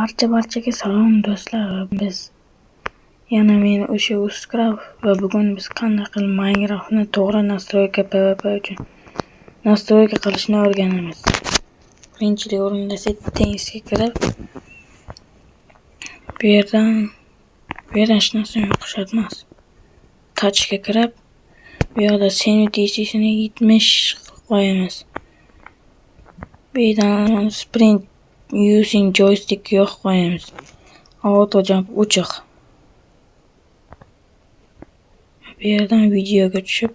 Barchaga salom do'stlar. Biz yana men o'sha Uscraft va bugun biz qanday qilib Minecraftni to'g'ri nastroyka PvP uchun nastroyka qilishni o'rganamiz. Birinchilik o'rinda settingsga kirib, bu yerdan hech narsa yo'q, shart emas. Touchga kirib, bu yerda senitisini 70 qo'yamiz. Bu yerdan sprint using joystick yo'q qo'yamiz. Auto jump o'chiq. Bu yerdan videoga tushib,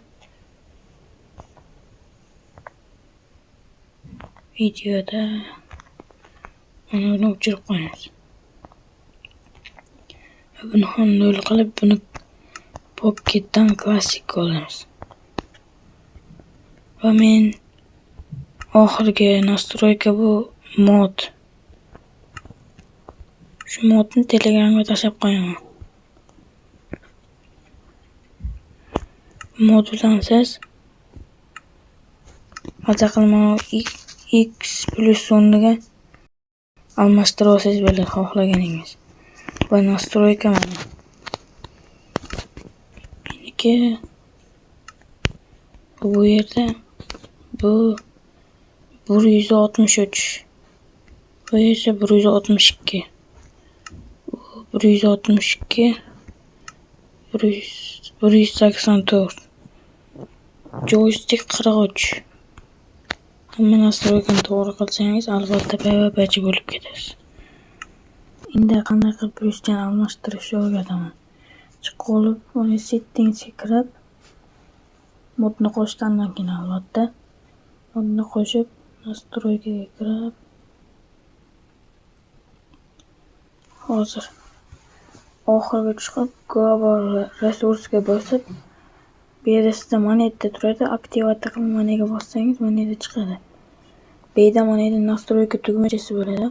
videoda uni o'chirib qo'yamiz. Buni ham 0 qilib, buni pocketdan klassik olamiz. Va men oxirgi nastroyka bu mod. Shu modni Telegramga tashlab qo'yaman. Mod bilan siz maza qilmay x plus o'rniga almashtira olsangiz bo'ladi, xohlaganingiz. Bu nastroyka mana. Meniki bu yerda bu 163. Bu esa 162. 162 184. Joystick 43. Hamma nastroykani to'g'ri qilsangiz, albatta PvP'chi bo'lib ketasiz. Endi qanday qilib plyusdan almashtirishni o'rgataman. Chiqib olib, uni settingsga kirib, modni qo'shgandan keyin albatta modni qo'shib, nastroykaga kirib, hozir oxirgi chiqib global resursga bosib, bu yerda sizda moneta turadi, aktivatsiya qilib monetaga bossangiz moneta chiqadi. Bu yerda moneta nastroyka tugmachasi bo'ladi.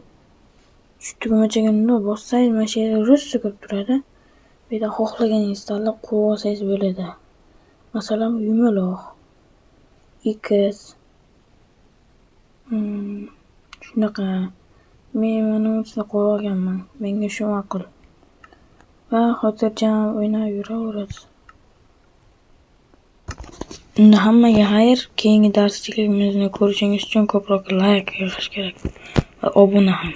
Shu tugmachaga bunday bossangiz, mana shu yerda ruscha ko'p turadi. Bu yerda xohlaganingizni tanlab qo'yib olsangiz bo'ladi. Masalan, yumaloq, X, shunaqa. Men mana shuni qo'yib olganman. Menga shu ma'qul. Va xotirjam o'ynab yuraverasiz. Unda hammaga xayr. Keyingi darsliklarimizni ko'rishingiz uchun ko'proq like yozish kerak va obuna ham.